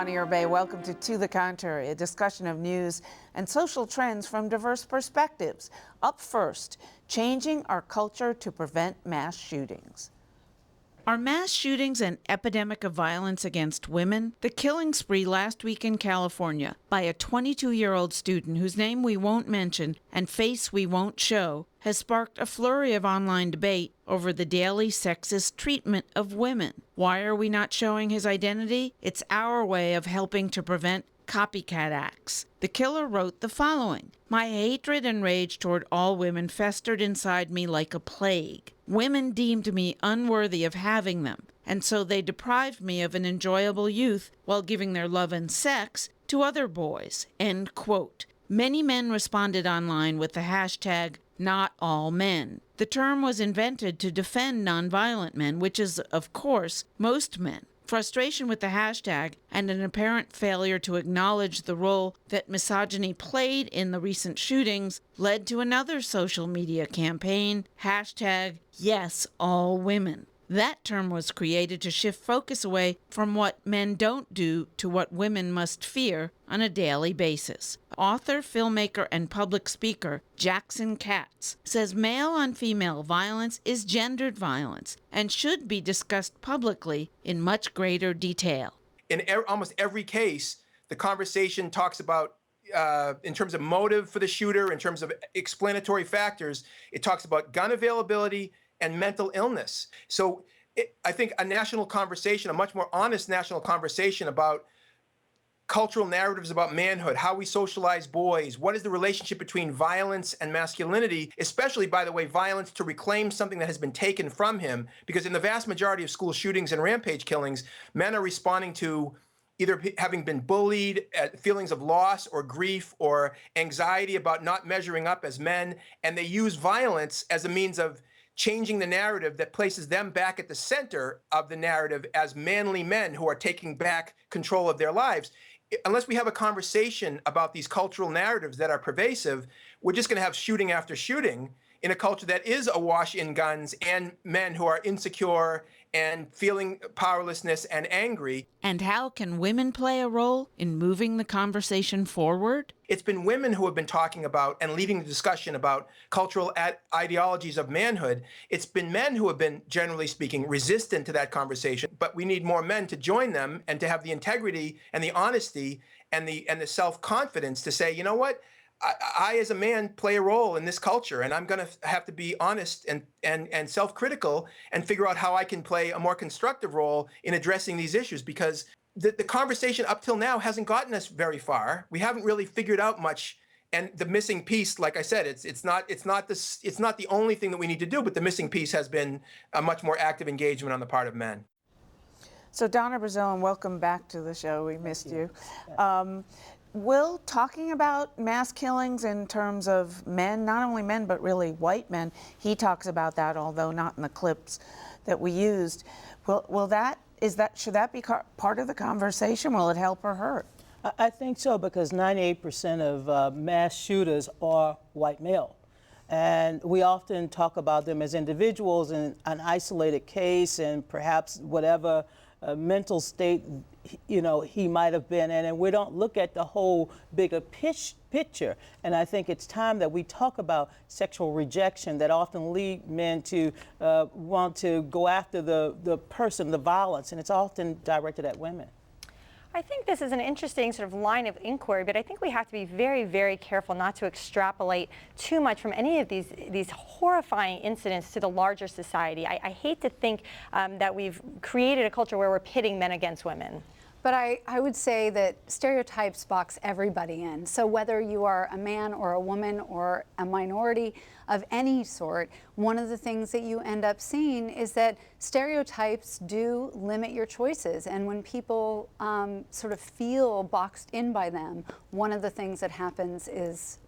Ronnie Urbay. Welcome to the Contrary, a discussion of news and social trends from diverse perspectives. Up first, changing our culture to prevent mass shootings. Are mass shootings an epidemic of violence against women? The killing spree last week in California by a 22-year-old student whose name we won't mention and face we won't show has sparked a flurry of online debate over the daily sexist treatment of women. Why are we not showing his identity? It's our way of helping to prevent copycat acts. The killer wrote the following: "My hatred and rage toward all women festered inside me like a plague. Women deemed me unworthy of having them, and so they deprived me of an enjoyable youth while giving their love and sex to other boys." End quote. Many men responded online with the hashtag #NotAllMen. The term was invented to defend nonviolent men, which is, of course, most men. Frustration with the hashtag and an apparent failure to acknowledge the role that misogyny played in the recent shootings led to another social media campaign, #YesAllWomen. That term was created to shift focus away from what men don't do to what women must fear on a daily basis. Author, filmmaker, and public speaker Jackson Katz says male-on-female violence is gendered violence and should be discussed publicly in much greater detail. In almost every case, the conversation talks about, in terms of motive for the shooter, in terms of explanatory factors, it talks about gun availability and mental illness. So I think a national conversation, a much more honest national conversation about cultural narratives about manhood, how we socialize boys, what is the relationship between violence and masculinity, especially, by the way, violence to reclaim something that has been taken from him, because in the vast majority of school shootings and rampage killings, men are responding to either having been bullied, feelings of loss or grief or anxiety about not measuring up as men, and they use violence as a means of changing the narrative that places them back at the center of the narrative as manly men who are taking back control of their lives. Unless we have a conversation about these cultural narratives that are pervasive, we're just going to have shooting after shooting in a culture that is awash in guns and men who are insecure and feeling powerlessness and angry. And how can women play a role in moving the conversation forward? It's been women who have been talking about and leading the discussion about cultural ideologies of manhood. It's been men who have been, generally speaking, resistant to that conversation. But we need more men to join them and to have the integrity and the honesty and the self-confidence to say, you know what? I, as a man, play a role in this culture, and I'm going to have to be honest and self-critical and figure out how I can play a more constructive role in addressing these issues, because the conversation up till now hasn't gotten us very far. We haven't really figured out much, and the missing piece, like I said, it's not the only thing that we need to do, but the missing piece has been a much more active engagement on the part of men. So Donna Brazil, welcome back to the show. We missed you. Will, talking about mass killings in terms of men, not only men, but really white men, he talks about that, although not in the clips that we used. Should that be part of the conversation? Will it help or hurt? I think so, because 98% of mass shooters are white male. And we often talk about them as individuals in an isolated case and perhaps whatever mental state he might have been in, and we don't look at the whole bigger picture. And I think it's time that we talk about sexual rejection that often lead men to want to go after the person, the violence, and it's often directed at women. I think this is an interesting sort of line of inquiry, but I think we have to be very, very careful not to extrapolate too much from any of these horrifying incidents to the larger society. I hate to think that we've created a culture where we're pitting men against women. But I would say that stereotypes box everybody in. So whether you are a man or a woman or a minority of any sort, one of the things that you end up seeing is that stereotypes do limit your choices. And when people sort of feel boxed in by them, one of the things that happens is,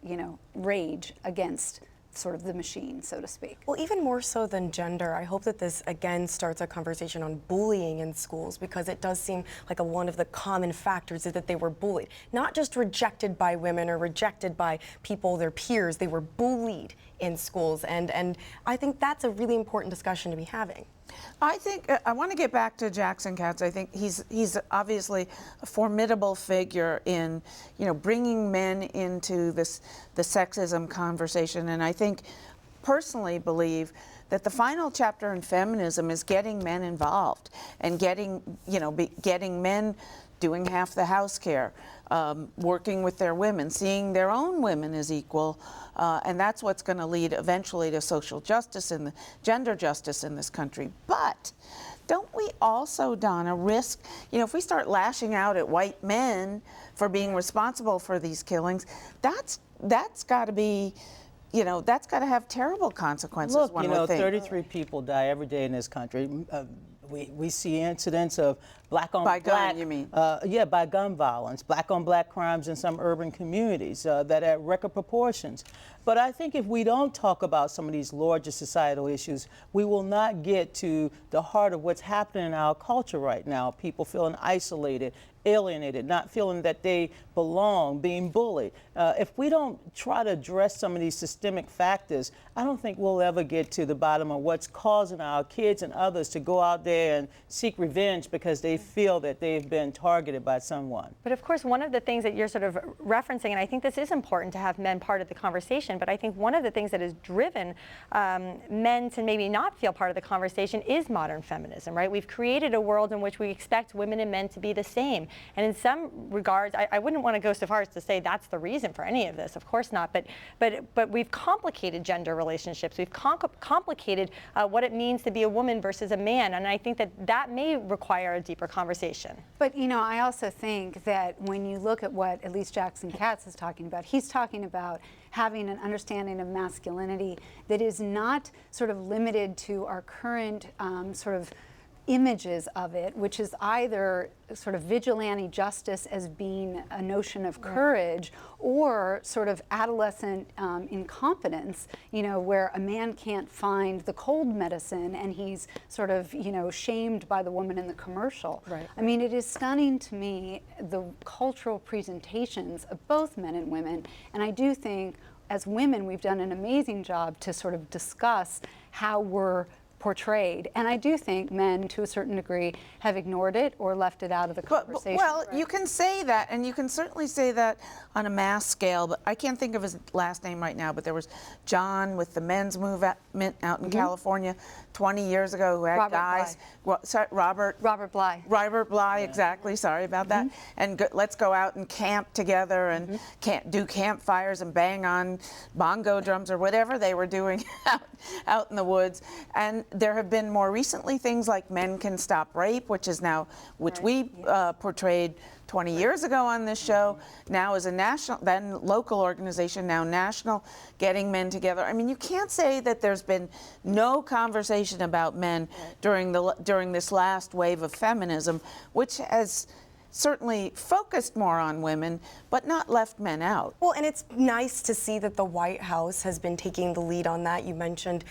rage against sort of the machine, so to speak. Well, even more so than gender, I hope that this again starts a conversation on bullying in schools, because it does seem like one of the common factors is that they were bullied. Not just rejected by women or rejected by people, their peers, they were bullied in schools. And I think that's a really important discussion to be having. I think I want to get back to Jackson Katz. I think he's obviously a formidable figure in, bringing men into the sexism conversation, and I think personally believe that the final chapter in feminism is getting men involved and getting men doing half the house care, working with their women, seeing their own women as equal, and that's what's going to lead eventually to social justice and gender justice in this country. But don't we also, Donna, risk, if we start lashing out at white men for being responsible for these killings, that's got to be, that's got to have terrible consequences. Look, one would think. 33 people die every day in this country. We see incidents of black on black. By gun, you mean? Yeah, by gun violence, black on black crimes in some urban communities that are at record proportions. But I think if we don't talk about some of these larger societal issues, we will not get to the heart of what's happening in our culture right now. People feeling isolated, alienated, not feeling that they belong, being bullied. If we don't try to address some of these systemic factors, I don't think we'll ever get to the bottom of what's causing our kids and others to go out there and seek revenge because they feel that they've been targeted by someone. But of course, one of the things that you're sort of referencing, and I think this is important to have men part of the conversation, but I think one of the things that has driven men to maybe not feel part of the conversation is modern feminism, right? We've created a world in which we expect women and men to be the same. And in some regards, I wouldn't want to go so far as to say that's the reason for any of this, of course not, but we've complicated gender relationships. We've complicated what it means to be a woman versus a man, and I think that may require a deeper conversation. But I also think that when you look at what at least Jackson Katz is talking about, he's talking about having an understanding of masculinity that is not sort of limited to our current sort of images of it, which is either sort of vigilante justice as being a notion of courage, or sort of adolescent incompetence, where a man can't find the cold medicine and he's sort of, shamed by the woman in the commercial. Right. I mean, it is stunning to me, the cultural presentations of both men and women, and I do think as women we've done an amazing job to sort of discuss how we're portrayed. And I do think men, to a certain degree, have ignored it or left it out of the conversation. Well, you can say that, and you can certainly say that on a mass scale, but I can't think of his last name right now, but there was John with the men's movement out in California 20 years ago who had Robert guys. Bly. Well, sorry, Robert Bly, exactly, sorry about that. And let's go out and camp together and do campfires and bang on bongo drums or whatever they were doing out in the woods. And there have been more recently things like Men Can Stop Rape, which we portrayed 20 years ago on this show, now is a national, then local organization, now national, getting men together. I mean, you can't say that there's been no conversation about men during this last wave of feminism, which has certainly focused more on women, but not left men out. Well, and it's nice to see that the White House has been taking the lead on that. You mentioned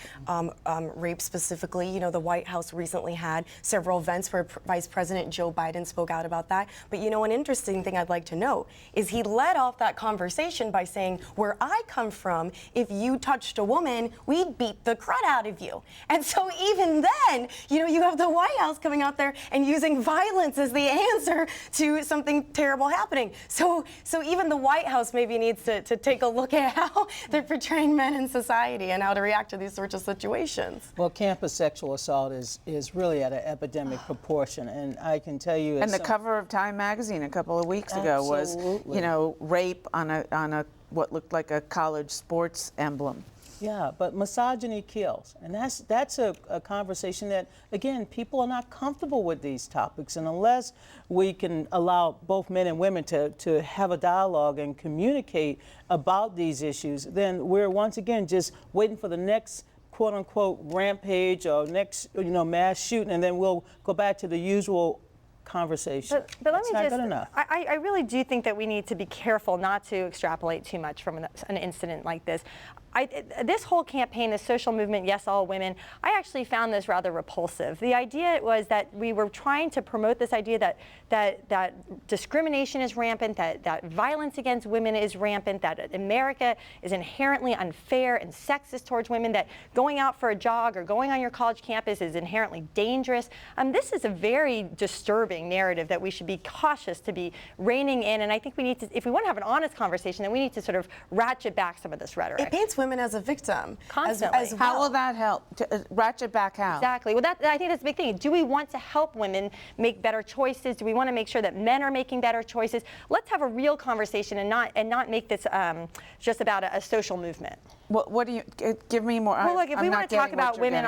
rape specifically. The White House recently had several events where Vice President Joe Biden spoke out about that. But an interesting thing I'd like to note is he led off that conversation by saying, where I come from, if you touched a woman, we'd beat the crud out of you. And so even then, you have the White House coming out there and using violence as the answer to something terrible happening. So even the White House maybe needs to take a look at how they're portraying men in society and how to react to these sorts of situations. Well, campus sexual assault is really at an epidemic proportion, and I can tell you. And the cover of Time magazine a couple of weeks ago was, rape on a what looked like a college sports emblem. Yeah, but misogyny kills, and that's a conversation that, again, people are not comfortable with these topics, and unless we can allow both men and women to have a dialogue and communicate about these issues, then we're once again just waiting for the next quote-unquote rampage or next mass shooting, and then we'll go back to the usual conversation. But let it's me not just, good enough. I really do think that we need to be careful not to extrapolate too much from an incident like this. this whole campaign, the social movement, Yes All Women, I actually found this rather repulsive. The idea was that we were trying to promote this idea that discrimination is rampant, that violence against women is rampant, that America is inherently unfair and sexist towards women, that going out for a jog or going on your college campus is inherently dangerous. This is a very disturbing narrative that we should be cautious to be reining in, and I think we need to, if we want to have an honest conversation, then we need to sort of ratchet back some of this rhetoric. It paints women as a victim. Constantly. As well. How will that help? Ratchet back how? Exactly. Well, I think that's a big thing. Do we want to help women make better choices? Do we want to make sure that men are making better choices? Let's have a real conversation and not make this just about a social movement. What do you give me more? Well, look, if we want to talk about women,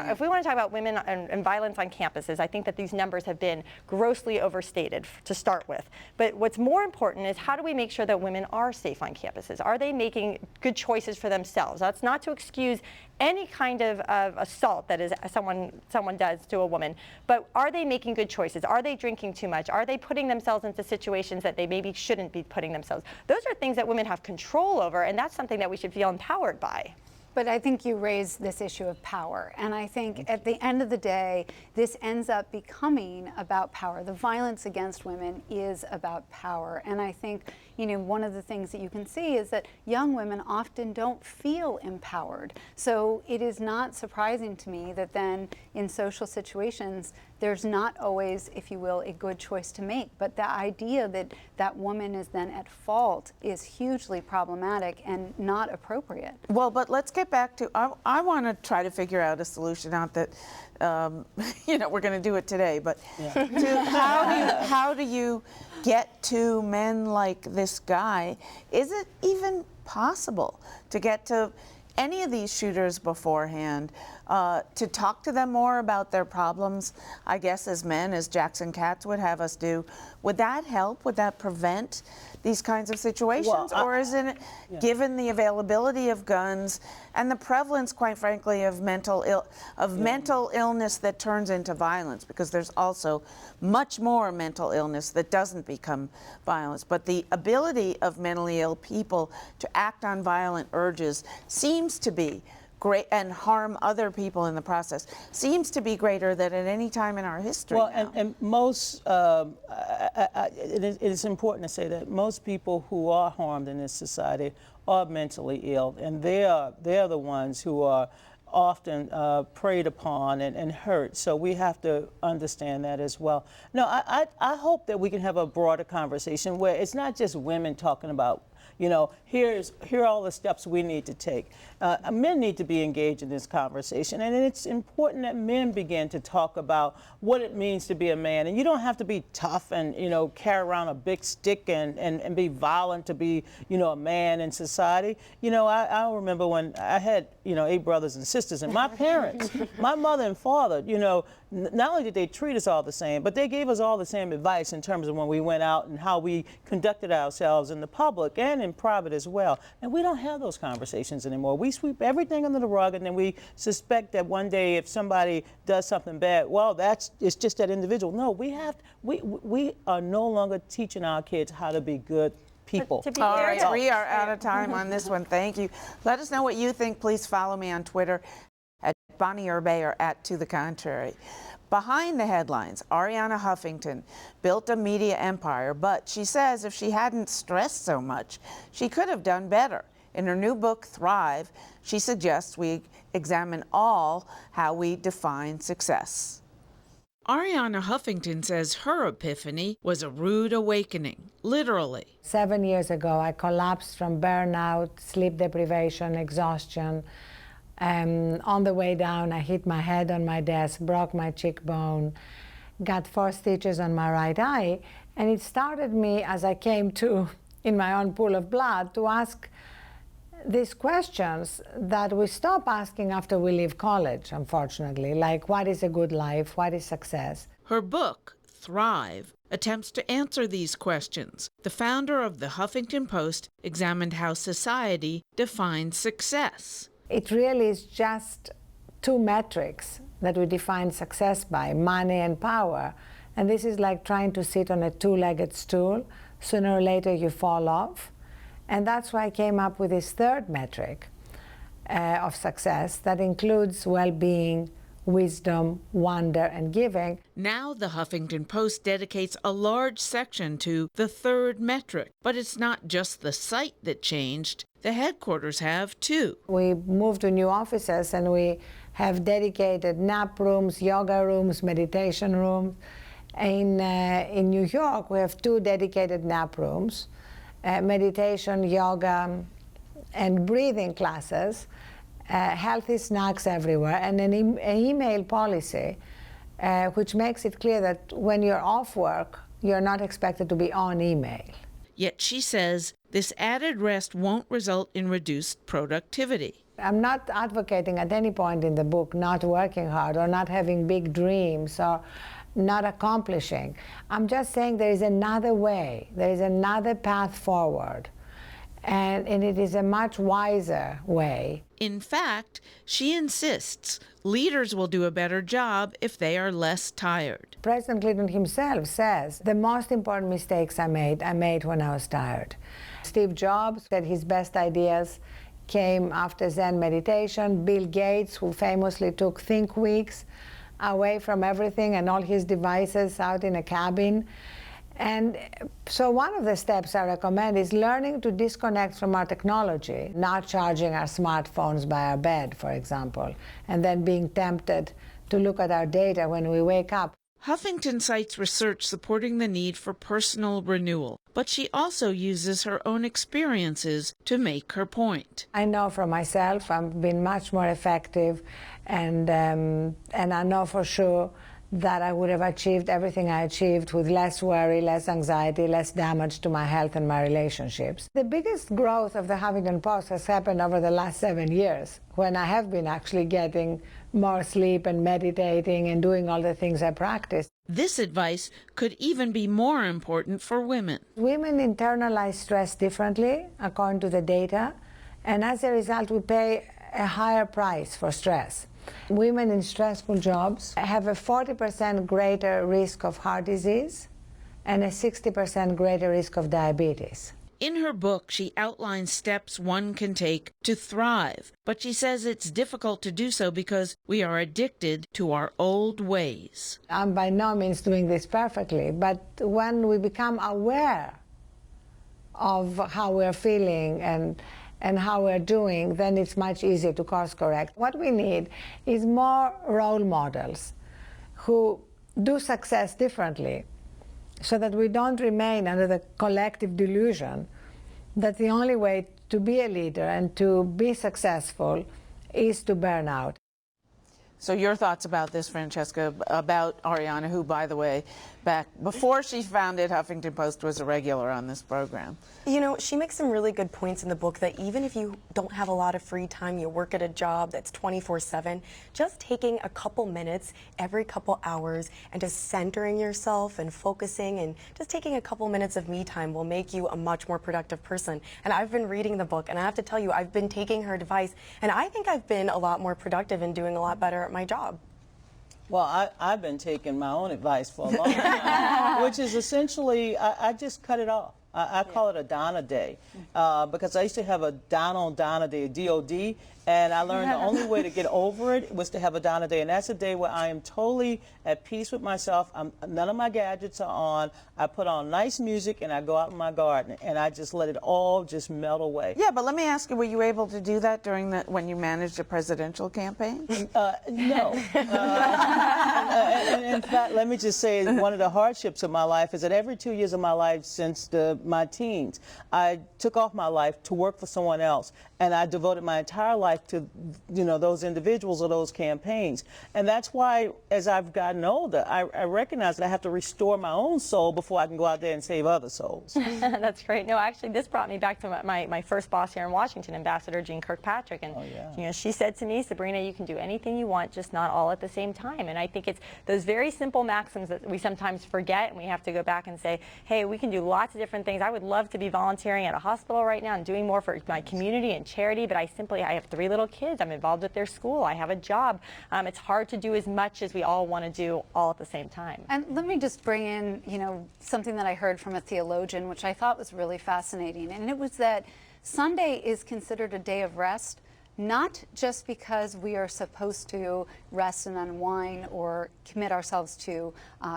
and and violence on campuses, I think that these numbers have been grossly overstated to start with. But what's more important is how do we make sure that women are safe on campuses? Are they making good choices for themselves? That's not to excuse any kind of assault that is someone does to a woman, but are they making good choices? Are they drinking too much? Are they putting themselves into situations that they maybe shouldn't be putting themselves? Those are things that women have control over, and that's something that we should feel empowered by. But I think you raised this issue of power. And I think at the end of the day, this ends up becoming about power. The violence against women is about power. And I think, one of the things that you can see is that young women often don't feel empowered. So it is not surprising to me that then in social situations, there's not always, if you will, a good choice to make. But the idea that that woman is then at fault is hugely problematic and not appropriate. Well, but let's get back to, I want to try to figure out a solution, not that, we're going to do it today, but how do you get to men like this guy? Is it even possible to get to any of these shooters beforehand, to talk to them more about their problems, I guess, as men, as Jackson Katz would have us do? Would that help? Would that prevent these kinds of situations? Or is it, given the availability of guns and the prevalence, quite frankly, of mental illness that turns into violence, because there's also much more mental illness that doesn't become violence, but the ability of mentally ill people to act on violent urges seems to be great, and harm other people in the process, seems to be greater than at any time in our history. Well, now. and most, it is important to say that most people who are harmed in this society are mentally ill, and they're the ones who are often preyed upon and hurt. So we have to understand that as well. No, I hope that we can have a broader conversation where it's not just women talking about, here are all the steps we need to take. Men need to be engaged in this conversation, and it's important that men begin to talk about what it means to be a man. And you don't have to be tough and carry around a big stick and be violent to be a man in society. I remember when I had 8 brothers and sisters, and my parents, my mother and father, not only did they treat us all the same, but they gave us all the same advice in terms of when we went out and how we conducted ourselves in the public and in private as well. And we don't have those conversations anymore. We sweep everything under the rug, and then we suspect that one day if somebody does something bad, well, it's just that individual. No, we are no longer teaching our kids how to be good people. All right, we are out of time on this one. Thank you. Let us know what you think. Please follow me on Twitter at Bonnie Urbay or at To The Contrary. Behind the headlines, Arianna Huffington built a media empire, but she says if she hadn't stressed so much, she could have done better. In her new book, Thrive, she suggests we examine how we define success. Arianna Huffington says her epiphany was a rude awakening, literally. 7 years ago, I collapsed from burnout, sleep deprivation, exhaustion. On the way down, I hit my head on my desk, broke my cheekbone, got 4 stitches on my right eye, and it started me, as I came to, in my own pool of blood, to ask these questions that we stop asking after we leave college, unfortunately, like what is a good life, what is success? Her book, Thrive, attempts to answer these questions. The founder of the Huffington Post examined how society defines success. It really is just 2 metrics that we define success by, money and power. And this is like trying to sit on a 2-legged stool. Sooner or later you fall off. And that's why I came up with this 3rd metric. of success that includes well-being, wisdom, wonder, and giving. Now the Huffington Post dedicates a large section to the third metric, but it's not just the site that changed. The headquarters have too. We moved to new offices and we have dedicated nap rooms, yoga rooms, meditation rooms. In New York, we have 2 dedicated nap rooms, meditation, yoga, and breathing classes, healthy snacks everywhere, and an email policy which makes it clear that when you're off work, you're not expected to be on email. Yet she says this added rest won't result in reduced productivity. I'm not advocating at any point in the book not working hard or not having big dreams or not accomplishing. I'm just saying there is another way, there is another path forward, and it is a much wiser way. In fact, she insists leaders will do a better job if they are less tired. President Clinton himself says, the most important mistakes I made when I was tired. Steve Jobs said his best ideas came after Zen meditation. Bill Gates, who famously took Think Weeks away from everything and all his devices out in a cabin. And so one of the steps I recommend is learning to disconnect from our technology, not charging our smartphones by our bed, for example, and then being tempted to look at our data when we wake up. Huffington cites research supporting the need for personal renewal, but she also uses her own experiences to make her point. I know for myself I've been much more effective, and I know for sure that I would have achieved everything I achieved with less worry, less anxiety, less damage to my health and my relationships. The biggest growth of the Huffington Post has happened over the last 7 years, when I have been actually getting more sleep and meditating and doing all the things I practice. This advice could even be more important for women. Women internalize stress differently, according to the data, and as a result, we pay a higher price for stress. Women in stressful jobs have a 40% greater risk of heart disease and a 60% greater risk of diabetes. In her book, she outlines steps one can take to thrive, but she says it's difficult to do so because we are addicted to our old ways. I'm by no means doing this perfectly, but when we become aware of how we're feeling and how we're doing, then it's much easier to course correct. What we need is more role models who do success differently, so that we don't remain under the collective delusion that the only way to be a leader and to be successful is to burn out. So your thoughts about this, Francesca, about Arianna, who, by the way, back before she founded Huffington Post, was a regular on this program. You know, she makes some really good points in the book that even if you don't have a lot of free time, you work at a job that's 24/7, just taking a couple minutes every couple hours and just centering yourself and focusing and just taking a couple minutes of me time will make you a much more productive person. And I've been reading the book, and I have to tell you, I've been taking her advice, and I think I've been a lot more productive and doing a lot better at my job. Well, I've been taking my own advice for a long time, which is essentially, I just cut it off. I call it a Donna Day, because I used to have a Down on Donna Day, DOD, and I learned the only way to get over it was to have a Donna Day, and that's a day where I am totally at peace with myself. None of my gadgets are on. I put on nice music, and I go out in my garden, and I just let it all just melt away. Yeah, but let me ask you, were you able to do that during when you managed a presidential campaign? No. And in fact, let me just say, one of the hardships of my life is that every 2 years of my life since my teens, I took off my life to work for someone else, and I devoted my entire life to, you know, those individuals or those campaigns. And that's why, as I've gotten older, I recognize that I have to restore my own soul before I can go out there and save other souls. That's great. No, actually, this brought me back to my first boss here in Washington, Ambassador Jean Kirkpatrick. And you know, she said to me, Sabrina, you can do anything you want, just not all at the same time. And I think it's those very simple maxims that we sometimes forget, and we have to go back and say, hey, we can do lots of different things. I would love to be volunteering at a hospital right now and doing more for my community and charity, but I have 3 little kids. I'm involved with their school. I have a job. It's hard to do as much as we all want to do all at the same time. And let me just bring in, you know, something that I heard from a theologian, which I thought was really fascinating. And it was that Sunday is considered a day of rest not just because we are supposed to rest and unwind or commit ourselves to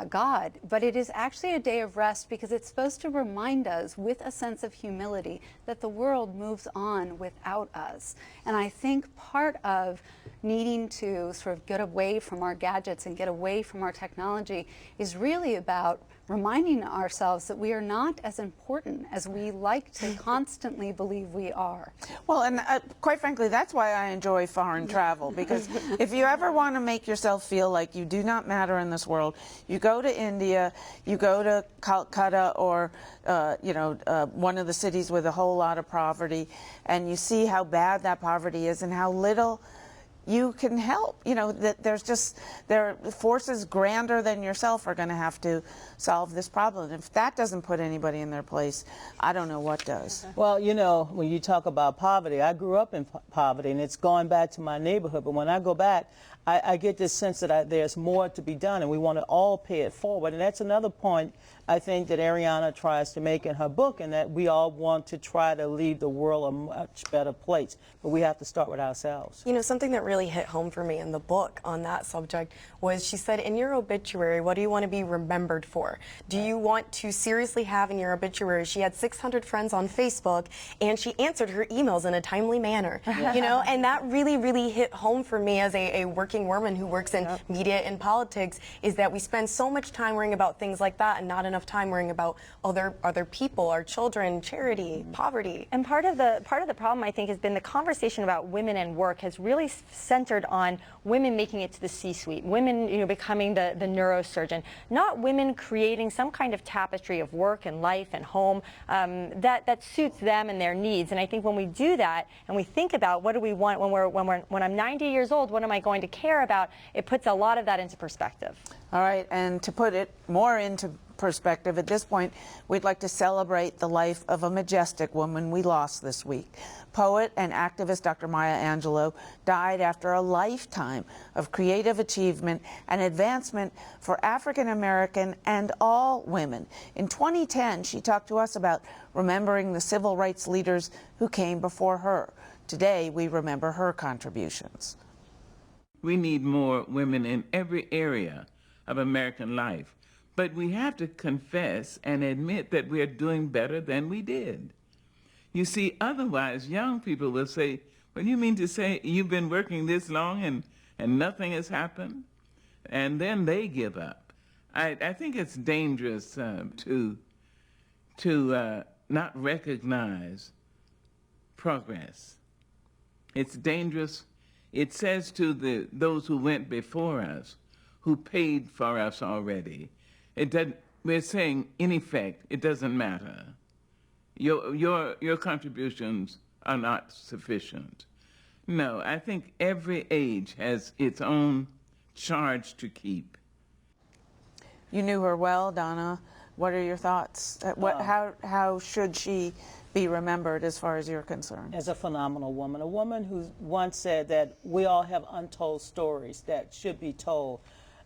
God, but it is actually a day of rest because it's supposed to remind us with a sense of humility that the world moves on without us. And I think part of needing to sort of get away from our gadgets and get away from our technology is really about reminding ourselves that we are not as important as we like to constantly believe we are. Well, and quite frankly, that's why I enjoy foreign travel, because if you ever want to make yourself feel like you do not matter in this world, you go to India, you go to Calcutta or one of the cities with a whole lot of poverty, and you see how bad that poverty is and how little you can help. You know, that there are forces grander than yourself are going to have to solve this problem. If that doesn't put anybody in their place, I don't know what does. Well, you know, when you talk about poverty, I grew up in poverty, and it's going back to my neighborhood. But when I go back, I get this sense that there's more to be done, and we want to all pay it forward. And that's another point I think that Ariana tries to make in her book, and that we all want to try to leave the world a much better place. But we have to start with ourselves. You know, something that really hit home for me in the book on that subject was she said, in your obituary, what do you want to be remembered for? Do you want to seriously have in your obituary, she had 600 friends on Facebook, and she answered her emails in a timely manner, you know, and that really, really hit home for me as a working woman who works in media and politics, is that we spend so much time worrying about things like that and not enough time worrying about other people, our children, charity, poverty. And part of the problem, I think, has been the conversation about women and work has really centered on women making it to the C-suite, women, you know, becoming the neurosurgeon, not women creating some kind of tapestry of work and life and home that suits them and their needs. And I think when we do that and we think about what do we want when I'm 90 years old, what am I going to care about, it puts a lot of that into perspective. All right, and to put it more into perspective, at this point, we'd like to celebrate the life of a majestic woman we lost this week. Poet and activist Dr. Maya Angelou died after a lifetime of creative achievement and advancement for African American and all women. In 2010, she talked to us about remembering the civil rights leaders who came before her. Today, we remember her contributions. We need more women in every area of American life. But we have to confess and admit that we are doing better than we did. You see, otherwise young people will say, well, you mean to say you've been working this long and nothing has happened? And then they give up. I think it's dangerous to not recognize progress. It's dangerous. It says to those who went before us, who paid for us already, we're saying, in effect, it doesn't matter. Your contributions are not sufficient. No, I think every age has its own charge to keep. You knew her well, Donna. What are your thoughts? How should she be remembered as far as you're concerned? As a phenomenal woman, a woman who once said that we all have untold stories that should be told.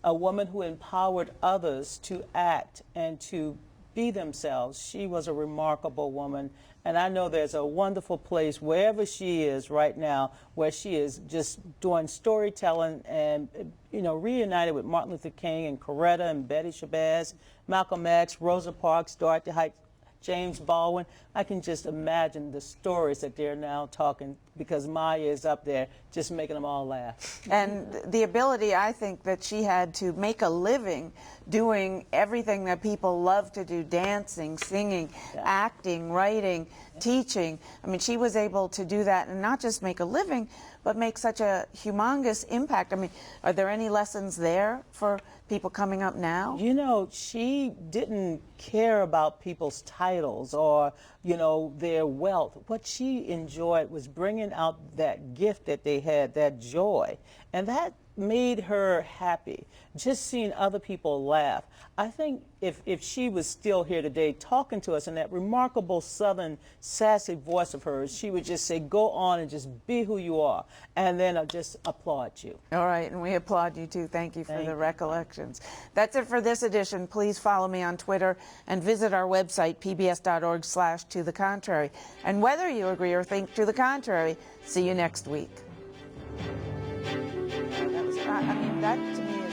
A woman who empowered others to act and to be themselves. She was a remarkable woman, and I know there's a wonderful place wherever she is right now where she is just doing storytelling and, you know, reunited with Martin Luther King and Coretta and Betty Shabazz, Malcolm X, Rosa Parks, Dorothy Height, James Baldwin. I can just imagine the stories that they're now talking because Maya is up there just making them all laugh. And the ability, I think, that she had to make a living doing everything that people love to do, dancing, singing, acting, writing, teaching. I mean, she was able to do that and not just make a living, but make such a humongous impact. I mean, are there any lessons there for people coming up now? You know, she didn't care about people's titles or, you know, their wealth. What she enjoyed was bringing out that gift that they had, that joy. And that made her happy. Just seeing other people laugh. I think if she was still here today talking to us in that remarkable Southern sassy voice of hers, she would just say, go on and just be who you are. And then I'll just applaud you. All right, and we applaud you too. Thank you for the recollections. That's it for this edition. Please follow me on Twitter and visit our website, pbs.org/to the contrary. And whether you agree or think to the contrary, see you next week. That was, I mean, that